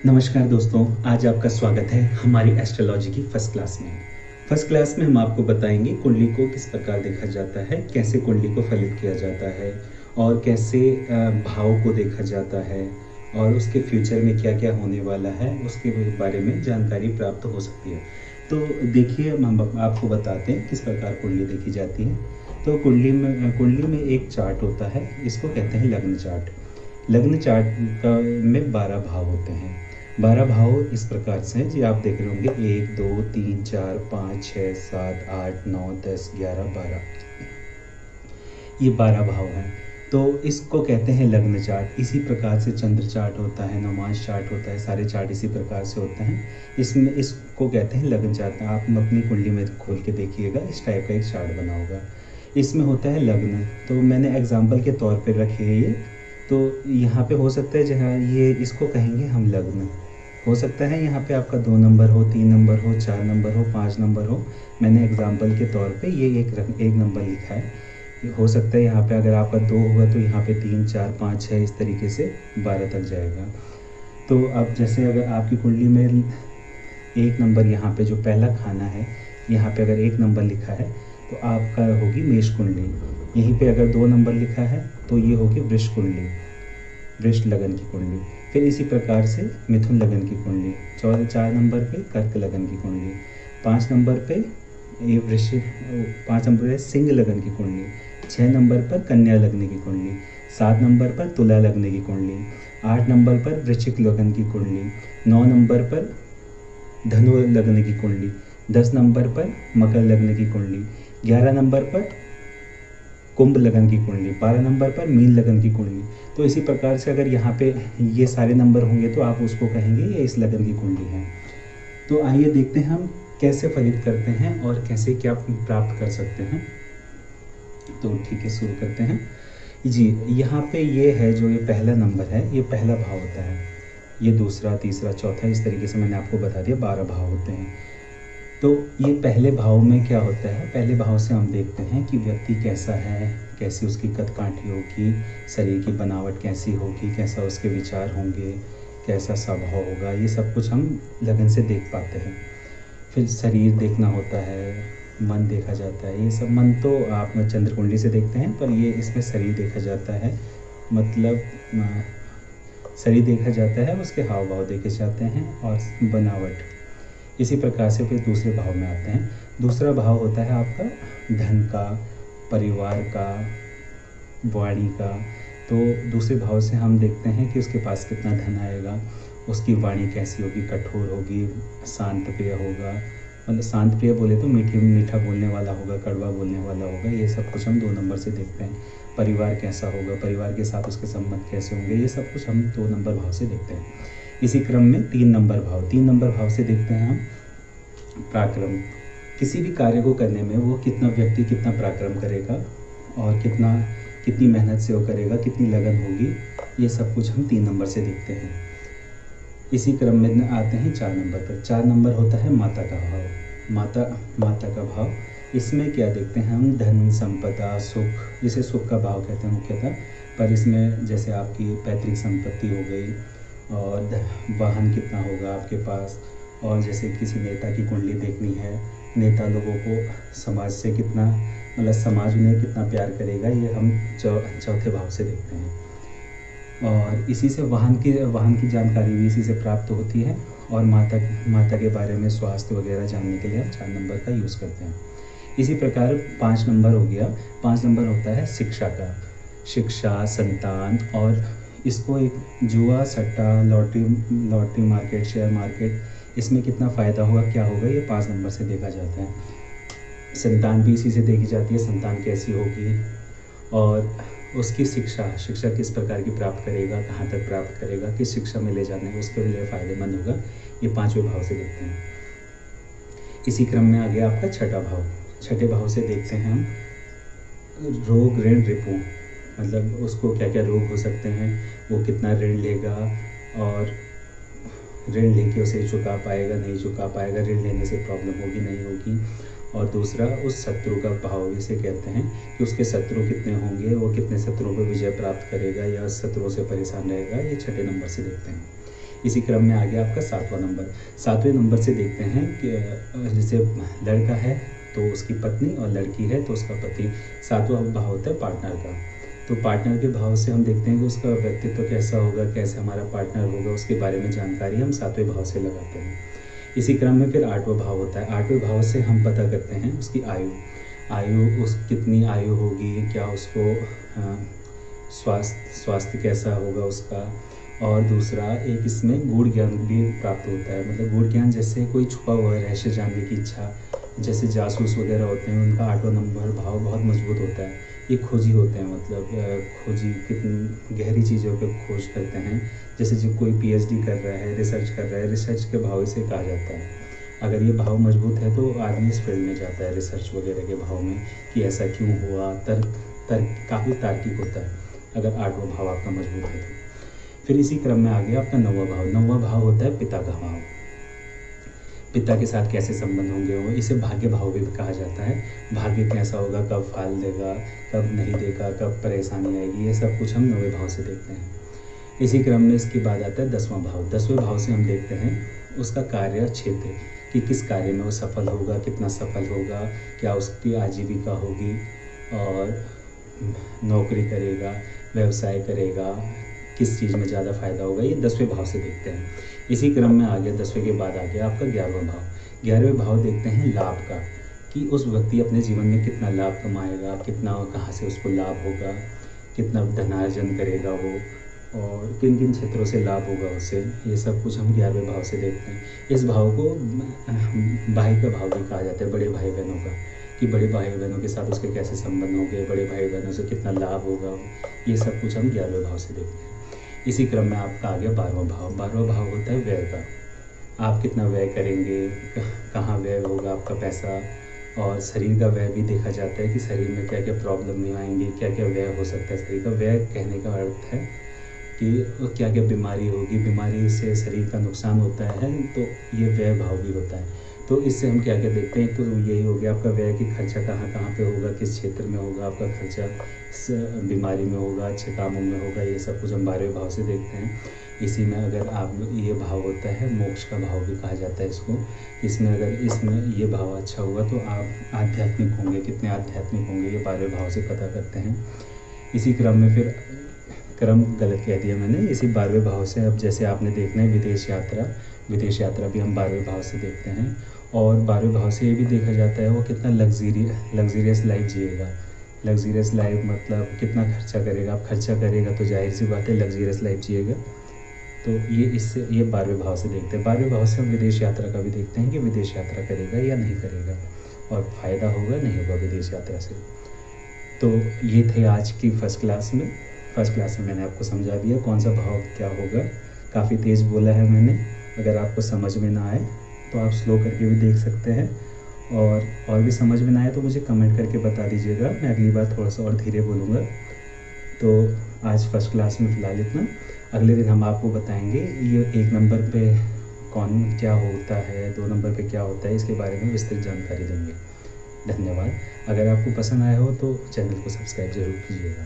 नमस्कार दोस्तों, आज आपका स्वागत है हमारी एस्ट्रोलॉजी की फर्स्ट क्लास में। फर्स्ट क्लास में हम आपको बताएंगे कुंडली को किस प्रकार देखा जाता है, कैसे कुंडली को फलित किया जाता है और कैसे भाव को देखा जाता है और उसके फ्यूचर में क्या-क्या होने वाला है, उसके बारे में जानकारी प्राप्त हो सकती है। तो देखिए, हम आपको बताते हैं किस प्रकार कुंडली देखी जाती है। तो कुंडली में एक चार्ट होता है, इसको कहते हैं लग्न चार्ट। लग्न चार्ट में 12 भाव होते हैं। 12 भाव इस प्रकार से हैं जी, आप देख रहे होंगे 1 2 3 4 5 6 7 8 9 10 11 12, ये 12 भाव हैं। तो इसको कहते हैं लग्न चार्ट। इसी प्रकार से चंद्र चार्ट होता है, नवमांश चार्ट होता है, सारे चार्ट इसी प्रकार से होते हैं। इसमें इसको कहते हैं लग्न चार्ट। आप अपनी कुंडली में खोल के देखिएगा, इस टाइप का एक चार्ट बना होगा। इसमें होता है लग्न, तो मैंने एग्जाम्पल के तौर पर रखे है ये। तो यहाँ पे हो सकता है जहाँ ये इसको कहेंगे हम लग्न, हो सकता है यहाँ पे आपका 2 नंबर हो, 3 नंबर हो, 4 नंबर हो, 5 नंबर हो। मैंने एग्जाम्पल के तौर पे ये एक नंबर लिखा है। हो सकता है यहाँ पे अगर आपका 2 होगा तो यहाँ पे 3 4 5 6 इस तरीके से 12 तक जाएगा। तो अब जैसे अगर आपकी कुंडली में 1 नंबर, यहाँ पे जो पहला खाना है, यहाँ पे अगर 1 नंबर लिखा है तो आपका होगी मेष कुंडली। यहीं पे अगर 2 नंबर लिखा है तो ये होगी वृष कुंडली, वृष लगन की कुंडली। फिर इसी प्रकार से मिथुन लगन की कुंडली, 4 नंबर पे कर्क लगन की कुंडली, 5 नंबर पे ये वृश्चिक, 5 नंबर पे सिंह लगन की कुंडली, 6 नंबर पर कन्या लगने की कुंडली, 7 नंबर पर तुला लगने की कुंडली, 8 नंबर पर वृश्चिक लगन की कुंडली, 9 नंबर पर धनु लगने की कुंडली, 10 नंबर पर मकर लगने की कुंडली, 11 नंबर पर कुंभ लगन की कुंडली, 12 नंबर पर मीन लगन की कुंडली। तो इसी प्रकार से अगर यहाँ पे ये सारे नंबर होंगे तो आप उसको कहेंगे ये इस लगन की कुंडली है। तो आइए देखते हैं हम कैसे फलित करते हैं और कैसे क्या प्राप्त कर सकते हैं। तो ठीक है, शुरू करते हैं जी। यहाँ पे ये है जो ये पहला नंबर है, ये पहला भाव होता है। ये दूसरा, तीसरा, चौथा, इस तरीके से मैंने आपको बता दिया 12 भाव होते हैं। तो ये पहले भाव में क्या होता है, पहले भाव से हम देखते हैं कि व्यक्ति कैसा है, कैसी उसकी कद काठी होगी, शरीर की बनावट कैसी होगी, कैसा उसके विचार होंगे, कैसा स्वभाव होगा, ये सब कुछ हम लगन से देख पाते हैं। फिर शरीर देखना होता है, मन देखा जाता है। ये सब मन तो आप चंद्र कुंडली से देखते हैं, पर ये इसमें शरीर देखा जाता है, मतलब शरीर देखा जाता है, उसके हाव भाव देखे जाते हैं और बनावट। इसी प्रकार से फिर दूसरे भाव में आते हैं। दूसरा भाव होता है आपका धन का, परिवार का, वाणी का। तो दूसरे भाव से हम देखते हैं कि उसके पास कितना धन आएगा, उसकी वाणी कैसी होगी, कठोर होगी, शांत प्रिय होगा, मतलब शांत प्रिय बोले तो मीठा बोलने वाला होगा, कड़वा बोलने वाला होगा। ये सब कुछ हम 2 नंबर से देखते हैं। परिवार कैसा होगा, परिवार के साथ उसके संबंध कैसे होंगे, ये सब कुछ हम 2 नंबर भाव से देखते हैं। इसी क्रम में 3 नंबर भाव, 3 नंबर भाव से देखते हैं हम पराक्रम। किसी भी कार्य को करने में वो व्यक्ति कितना पराक्रम करेगा और कितनी मेहनत से वो करेगा, कितनी लगन होगी, ये सब कुछ हम 3 नंबर से देखते हैं। इसी क्रम में आते हैं 4 नंबर पर। 4 नंबर होता है माता का भाव। माता का भाव, इसमें क्या देखते हैं हम, धन, संपदा, सुख, जिसे सुख का भाव कहते हैं मुख्यतः। पर इसमें जैसे आपकी पैतृक संपत्ति हो गई और वाहन कितना होगा आपके पास, और जैसे किसी नेता की कुंडली देखनी है, नेता लोगों को समाज से कितना, मतलब समाज उन्हें कितना प्यार करेगा, ये हम चौथे भाव से देखते हैं। और इसी से वाहन की जानकारी भी इसी से प्राप्त होती है। और माता के बारे में स्वास्थ्य वगैरह जानने के लिए हम 4 नंबर का यूज़ करते हैं। इसी प्रकार 5 नंबर हो गया। 5 नंबर होता है शिक्षा का, शिक्षा, संतान, और इसको एक जुआ, सट्टा, लॉटरी मार्केट, शेयर मार्केट, इसमें कितना फ़ायदा होगा, क्या होगा, ये 5 नंबर से देखा जाता है। संतान भी इसी से देखी जाती है, संतान कैसी होगी और उसकी शिक्षा किस प्रकार की प्राप्त करेगा, कहाँ तक प्राप्त करेगा, किस शिक्षा में ले जाना है, उसके लिए फ़ायदेमंद होगा, ये 5वें भाव से देखते हैं। इसी क्रम में आ गया आपका छठा भाव। छठे भाव से देखते हैं हम रोग, ऋण, रिपु, मतलब उसको क्या क्या रोग हो सकते हैं, वो कितना ऋण लेगा और ऋण लेके उसे चुका पाएगा, नहीं चुका पाएगा, ऋण लेने से प्रॉब्लम होगी, नहीं होगी। और दूसरा उस शत्रु का भाव, इसे कहते हैं कि उसके शत्रु कितने होंगे, वो कितने शत्रुओं पर विजय प्राप्त करेगा या शत्रुओं से परेशान रहेगा, ये छठे नंबर से देखते हैं। इसी क्रम में आ गया आपका 7वां नंबर। 7वें नंबर से देखते हैं कि जैसे लड़का है तो उसकी पत्नी और लड़की है तो उसका पति। 7वां भाव होता है पार्टनर का। तो पार्टनर के भाव से हम देखते हैं कि उसका व्यक्तित्व कैसा होगा, कैसे हमारा पार्टनर होगा, उसके बारे में जानकारी हम 7वें भाव से लगाते हैं। इसी क्रम में फिर 8वां भाव होता है। 8वें भाव से हम पता करते हैं उसकी आयु। आयु उस कितनी आयु होगी, क्या उसको स्वास्थ्य कैसा होगा उसका। और दूसरा एक इसमें गूढ़ ज्ञान भी प्राप्त होता है। मतलब गूढ़ ज्ञान जैसे कोई छुपा हुआ रहस्य जानने की इच्छा, जैसे जासूस वगैरह होते हैं, उनका 8वां नंबर भाव बहुत मजबूत होता है। ये खोजी होते हैं, मतलब खोजी कितनी गहरी चीज़ों पे खोज करते हैं। जैसे जो कोई पीएचडी कर रहा है, रिसर्च कर रहा है, रिसर्च के भाव इसे कहा जाता है। अगर ये भाव मजबूत है तो आदमी इस फील्ड में जाता है, रिसर्च वगैरह के भाव में, कि ऐसा क्यों हुआ। तर्क तर्क काफ़ी तार्किक होता है अगर 8वां भाव आपका मजबूत है तो। फिर इसी क्रम में आ गया आपका 9वां भाव। 9वां भाव होता है पिता का भाव। पिता के साथ कैसे संबंध होंगे, वो इसे भाग्य भाव भी कहा जाता है। भाग्य कैसा होगा, कब फल देगा, कब नहीं देगा, कब परेशानी आएगी, ये सब कुछ हम 9वें भाव से देखते हैं। इसी क्रम में इसके बाद आता है 10वां भाव। 10वें भाव से हम देखते हैं उसका कार्य क्षेत्र, कि किस कार्य में वो सफल होगा, कितना सफल होगा, क्या उसकी आजीविका होगी, और नौकरी करेगा, व्यवसाय करेगा, किस चीज़ में ज़्यादा फ़ायदा होगा, ये 10वें भाव से देखते हैं। इसी क्रम में आ गया 10वें के बाद आ गया आपका 11वां भाव। 11वें भाव देखते हैं लाभ का, कि उस व्यक्ति अपने जीवन में कितना लाभ कमाएगा, कितना कहाँ से उसको लाभ होगा, कितना धनार्जन करेगा वो, और किन किन क्षेत्रों से लाभ होगा उसे। ये सब कुछ हम 11वें भाव से देखते हैं। इस भाव को भाई का भाव भी कहा जाता है, बड़े भाई बहनों का, कि बड़े भाई बहनों के साथ उसके कैसे संबंध होंगे, बड़े भाई बहनों से कितना लाभ होगा, ये सब कुछ हम 11वें भाव से देखते हैं। इसी क्रम में आपका आ गया 12वां भाव। 12वां भाव होता है व्यय का। आप कितना व्यय करेंगे, कहाँ व्यय होगा आपका पैसा, और शरीर का व्यय भी देखा जाता है कि शरीर में क्या क्या प्रॉब्लम नहीं आएंगी, क्या क्या व्यय हो सकता है शरीर का। व्यय कहने का अर्थ है कि क्या क्या बीमारी होगी, बीमारी से शरीर का नुकसान होता है, तो ये व्यय भाव भी होता है। तो इससे हम क्या क्या देखते हैं, तो यही हो गया आपका व्यय, कि खर्चा कहाँ कहाँ पे होगा, किस क्षेत्र में होगा आपका खर्चा, बीमारी में होगा, अच्छे कामों में होगा, ये सब कुछ हम 12वें भाव से देखते हैं। इसी में अगर आप ये भाव होता है मोक्ष का भाव भी कहा जाता है इसको। इसमें अगर इसमें ये भाव अच्छा हुआ तो आप आध्यात्मिक होंगे, कितने आध्यात्मिक होंगे, ये 12वें भाव से पता करते हैं। इसी क्रम में फिर क्रम गलत कह दिया मैंने। इसी 12वें भाव से अब जैसे आपने देखना है विदेश यात्रा, विदेश यात्रा भी हम 12वें भाव से देखते हैं। और 12वें भाव से ये भी देखा जाता है वो कितना लग्जीरियस लाइफ जिएगा। लग्जीरियस लाइफ मतलब कितना खर्चा करेगा। आप खर्चा करेगा तो जाहिर सी बात है लग्जीरियस लाइफ जिएगा। तो ये 12वें भाव से देखते हैं। 12वें भाव से हम विदेश यात्रा का भी देखते हैं कि विदेश यात्रा करेगा या नहीं करेगा, और फ़ायदा होगा नहीं होगा विदेश यात्रा से। तो ये थे आज की फर्स्ट क्लास में। फर्स्ट क्लास में मैंने आपको समझा दिया कौन सा भाव क्या होगा। काफ़ी तेज़ बोला है मैंने। अगर आपको समझ में ना आए तो आप स्लो करके भी देख सकते हैं, और भी समझ में ना आए तो मुझे कमेंट करके बता दीजिएगा, मैं अगली बार थोड़ा सा और धीरे बोलूँगा। तो आज फर्स्ट क्लास में फ़िलहाल इतना। अगले दिन हम आपको बताएंगे ये 1 नंबर पे कौन क्या होता है, 2 नंबर पे क्या होता है, इसके बारे में विस्तृत जानकारी देंगे। धन्यवाद। अगर आपको पसंद आया हो तो चैनल को सब्सक्राइब ज़रूर कीजिएगा।